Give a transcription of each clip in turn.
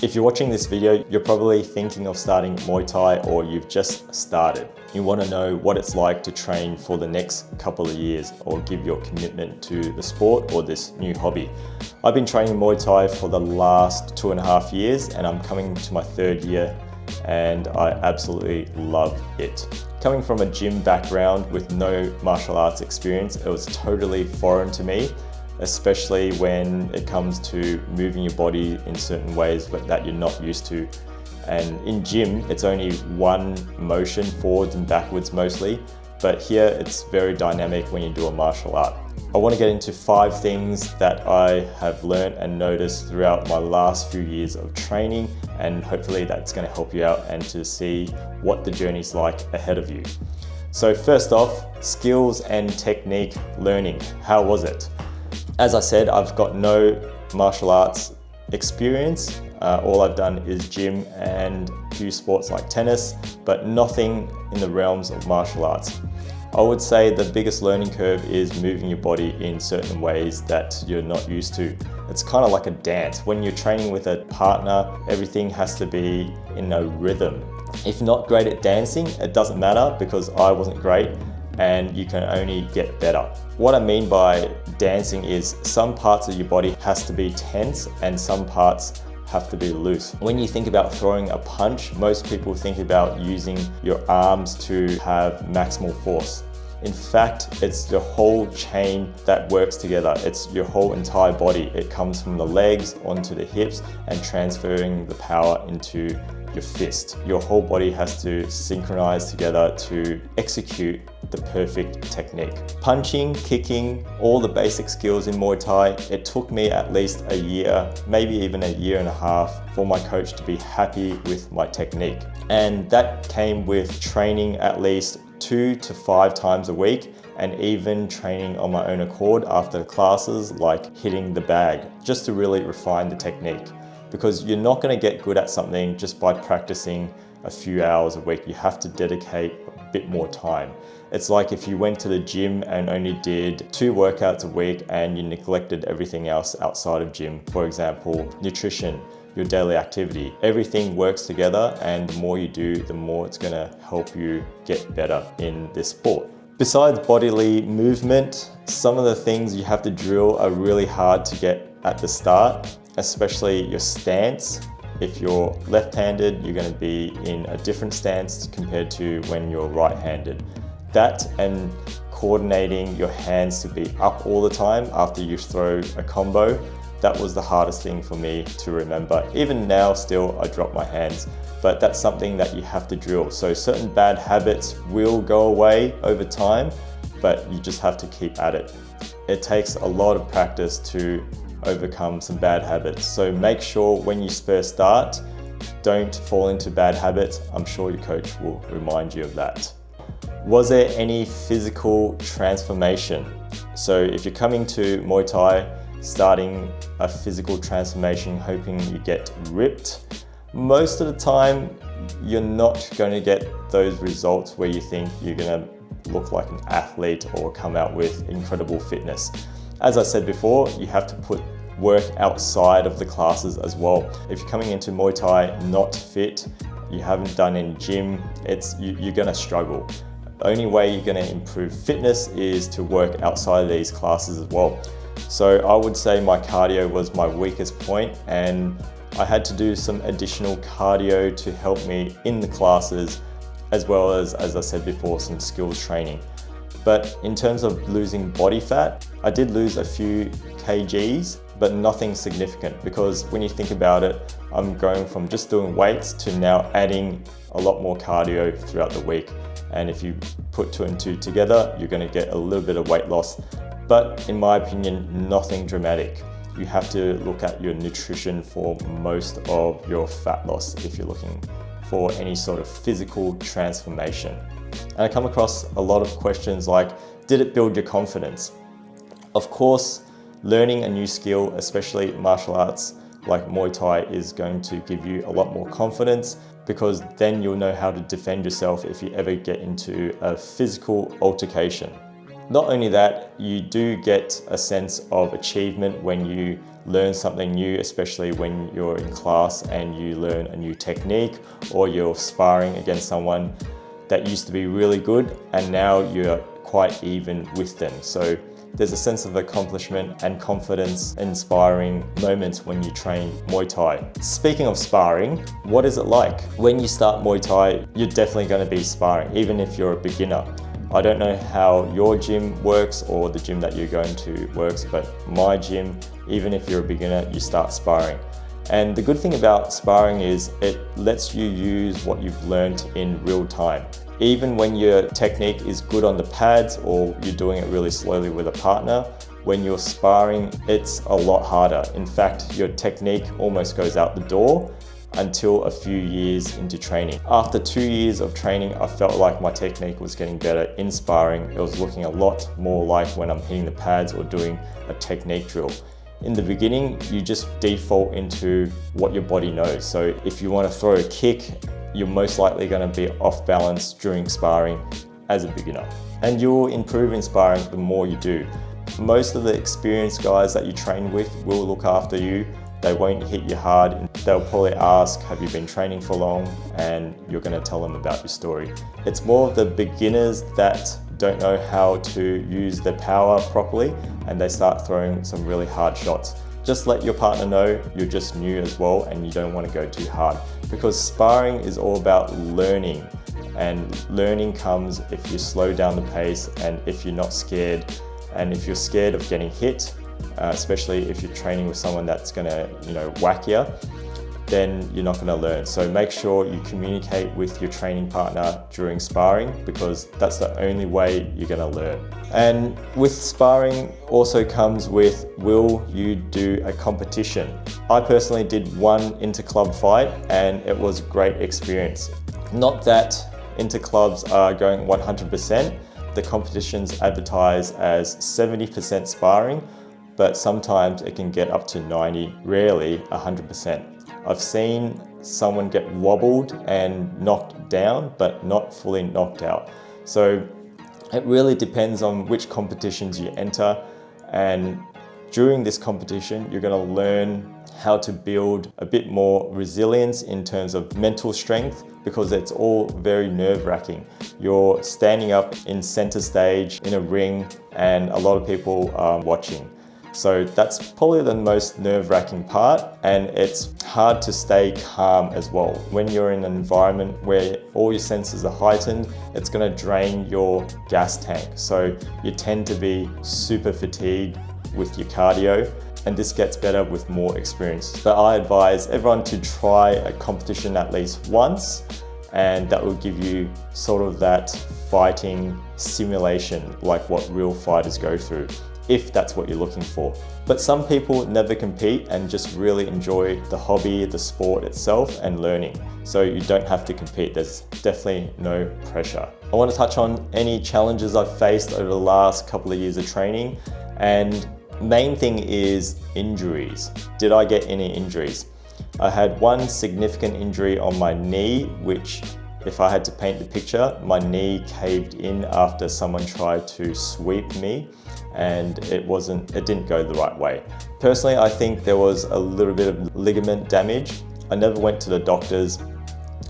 If you're watching this video, you're probably thinking of starting Muay Thai or you've just started. You want to know what it's like to train for the next couple of years or give your commitment to the sport or this new hobby. I've been training Muay Thai for the last 2.5 years and I'm coming to my 3rd year and I absolutely love it. Coming from a gym background with no martial arts experience, it was totally foreign to me, especially when it comes to moving your body in certain ways that you're not used to. And in gym, it's only one motion, forwards and backwards mostly, but here it's very dynamic when you do a martial art. I want to get into 5 things that I have learned and noticed throughout my last few years of training, and hopefully that's going to help you out and to see what the journey's like ahead of you. So first off, skills and technique learning. How was it? As I said, I've got no martial arts experience. All I've done is gym and a few sports like tennis, but nothing in the realms of martial arts. I would say the biggest learning curve is moving your body in certain ways that you're not used to. It's kind of like a dance. When you're training with a partner, everything has to be in a rhythm. If you're not great at dancing, it doesn't matter because I wasn't great, and you can only get better. What I mean by dancing is some parts of your body has to be tense and some parts have to be loose. When you think about throwing a punch, most people think about using your arms to have maximal force. In fact, it's the whole chain that works together. It's your whole entire body. It comes from the legs onto the hips and transferring the power into your fist. Your whole body has to synchronize together to execute the perfect technique. Punching, kicking, all the basic skills in Muay Thai, it took me at least a year, maybe even a year and a half for my coach to be happy with my technique. And that came with training at least 2 to 5 times a week, and even training on my own accord after classes, like hitting the bag, just to really refine the technique. Because you're not going to get good at something just by practicing a few hours a week. You have to dedicate a bit more time. It's like if you went to the gym and only did 2 workouts a week and you neglected everything else outside of gym. For example, nutrition, your daily activity. Everything works together, and the more you do, the more it's going to help you get better in this sport. Besides bodily movement, some of the things you have to drill are really hard to get at the start, especially your stance. If you're left-handed, you're going to be in a different stance compared to when you're right-handed. That and coordinating your hands to be up all the time after you throw a combo, that was the hardest thing for me to remember. Even now, still, I drop my hands, but that's something that you have to drill. So certain bad habits will go away over time, but you just have to keep at it. It takes a lot of practice to overcome some bad habits. So make sure when you first start, don't fall into bad habits. I'm sure your coach will remind you of that. Was there any physical transformation? So if you're coming to Muay Thai, starting a physical transformation, hoping you get ripped, most of the time, you're not going to get those results where you think you're going to look like an athlete or come out with incredible fitness. As I said before, you have to put work outside of the classes as well. If you're coming into Muay Thai not fit, you haven't done in gym, you're going to struggle. The only way you're going to improve fitness is to work outside of these classes as well. So I would say my cardio was my weakest point, and I had to do some additional cardio to help me in the classes, as well as I said before, some skills training. But in terms of losing body fat, I did lose a few kgs, but nothing significant, because when you think about it, I'm going from just doing weights to now adding a lot more cardio throughout the week. And if you put 2 and 2 together, you're going to get a little bit of weight loss. But in my opinion, nothing dramatic. You have to look at your nutrition for most of your fat loss if you're looking for any sort of physical transformation. And I come across a lot of questions like, did it build your confidence? Of course, learning a new skill, especially martial arts like Muay Thai, is going to give you a lot more confidence, because then you'll know how to defend yourself if you ever get into a physical altercation. Not only that, you do get a sense of achievement when you learn something new, especially when you're in class and you learn a new technique, or you're sparring against someone that used to be really good and now you're quite even with them. So there's a sense of accomplishment and confidence, inspiring moments when you train Muay Thai. Speaking of sparring, what is it like? When you start Muay Thai, you're definitely going to be sparring, even if you're a beginner. I don't know how your gym works or the gym that you're going to works, but my gym, even if you're a beginner, you start sparring. And the good thing about sparring is it lets you use what you've learned in real time. Even when your technique is good on the pads or you're doing it really slowly with a partner, when you're sparring, it's a lot harder. In fact, your technique almost goes out the door until a few years into training. After 2 years of training, I felt like my technique was getting better in sparring. It was looking a lot more like when I'm hitting the pads or doing a technique drill. In the beginning, you just default into what your body knows. So if you want to throw a kick, you're most likely going to be off balance during sparring as a beginner. And you'll improve in sparring the more you do. Most of the experienced guys that you train with will look after you. They won't hit you hard. They'll probably ask, have you been training for long? And you're going to tell them about your story. It's more of the beginners that don't know how to use their power properly and they start throwing some really hard shots. Just let your partner know you're just new as well and you don't want to go too hard, because sparring is all about learning, and learning comes if you slow down the pace and if you're not scared. And if you're scared of getting hit, especially if you're training with someone that's gonna, whack you, then you're not gonna learn. So make sure you communicate with your training partner during sparring, because that's the only way you're gonna learn. And with sparring also comes with, will you do a competition? I personally did one inter-club fight and it was a great experience. Not that inter-clubs are going 100%, the competitions advertise as 70% sparring, but sometimes it can get up to 90, rarely 100%. I've seen someone get wobbled and knocked down, but not fully knocked out. So it really depends on which competitions you enter. And during this competition, you're going to learn how to build a bit more resilience in terms of mental strength, because it's all very nerve-wracking. You're standing up in center stage in a ring and a lot of people are watching. So that's probably the most nerve-wracking part, and it's hard to stay calm as well. When you're in an environment where all your senses are heightened, it's going to drain your gas tank. So you tend to be super fatigued with your cardio, and this gets better with more experience. But I advise everyone to try a competition at least once, and that will give you sort of that fighting simulation like what real fighters go through, if that's what you're looking for. But some people never compete and just really enjoy the hobby, the sport itself, and learning. So you don't have to compete. There's definitely no pressure. I want to touch on any challenges I've faced over the last couple of years of training, and main thing is injuries. Did I get any injuries? I had one significant injury on my knee, which, if I had to paint the picture, my knee caved in after someone tried to sweep me, and it didn't go the right way. Personally, I think there was a little bit of ligament damage. I never went to the doctors,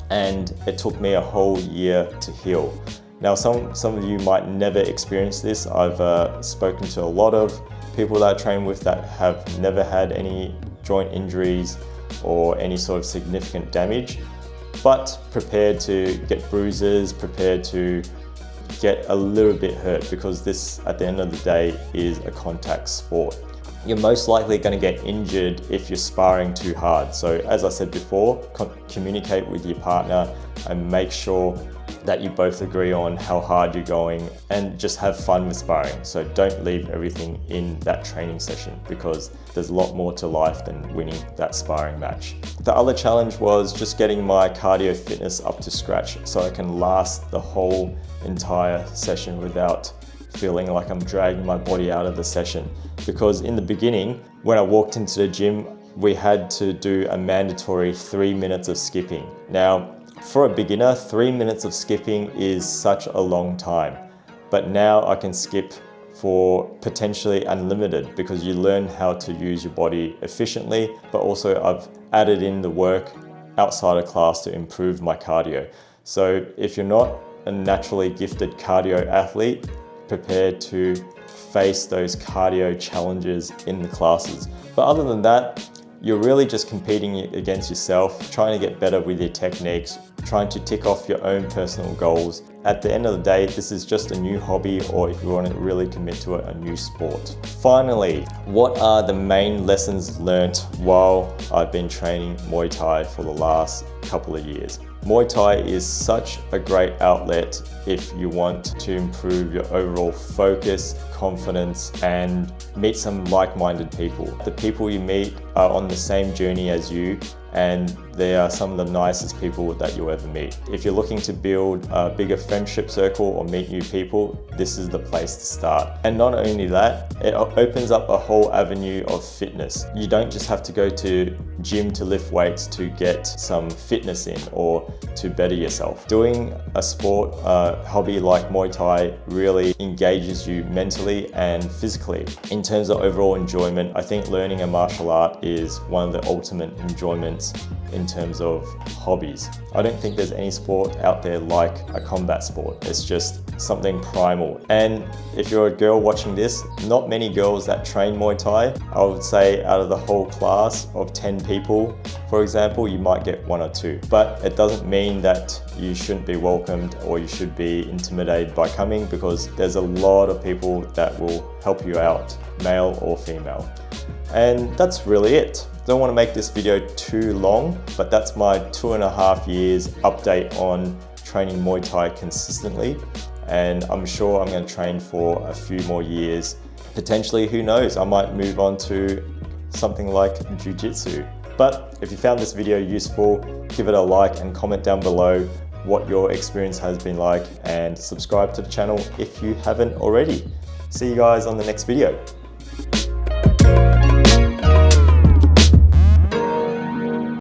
and it took me a whole year to heal. Now, some of you might never experience this. I've spoken to a lot of people that I train with that have never had any joint injuries or any sort of significant damage, but prepared to get bruises, prepared to get a little bit hurt, because this, at the end of the day, is a contact sport. You're most likely going to get injured if you're sparring too hard. So as I said before, communicate with your partner and make sure that you both agree on how hard you're going, and just have fun with sparring. So don't leave everything in that training session, because there's a lot more to life than winning that sparring match. The other challenge was just getting my cardio fitness up to scratch so I can last the whole entire session without feeling like I'm dragging my body out of the session. Because in the beginning, when I walked into the gym, we had to do a mandatory 3 minutes of skipping. Now, for a beginner, 3 minutes of skipping is such a long time, but now I can skip for potentially unlimited, because you learn how to use your body efficiently, but also I've added in the work outside of class to improve my cardio. So if you're not a naturally gifted cardio athlete, prepare to face those cardio challenges in the classes. But other than that, you're really just competing against yourself, trying to get better with your techniques, trying to tick off your own personal goals. At the end of the day, this is just a new hobby, or if you want to really commit to it, a new sport. Finally, what are the main lessons learnt while I've been training Muay Thai for the last couple of years? Muay Thai is such a great outlet if you want to improve your overall focus, confidence, and meet some like-minded people. The people you meet are on the same journey as you, and they are some of the nicest people that you'll ever meet. If you're looking to build a bigger friendship circle or meet new people, this is the place to start. And not only that, it opens up a whole avenue of fitness. You don't just have to go to gym to lift weights to get some fitness in or to better yourself. Doing a sport, hobby like Muay Thai really engages you mentally and physically. In terms of overall enjoyment, I think learning a martial art is one of the ultimate enjoyments in terms of hobbies. I don't think there's any sport out there like a combat sport. It's just something primal. And if you're a girl watching this, not many girls that train Muay Thai. I would say out of the whole class of 10 people, for example, you might get 1 or 2. But it doesn't mean that you shouldn't be welcomed or you should be intimidated by coming, because there's a lot of people that will help you out, male or female. And that's really it. Don't want to make this video too long, but that's my 2.5 years update on training Muay Thai consistently. And I'm sure I'm going to train for a few more years. Potentially, who knows, I might move on to something like Jiu-Jitsu. But if you found this video useful, give it a like and comment down below what your experience has been like, and subscribe to the channel if you haven't already. See you guys on the next video.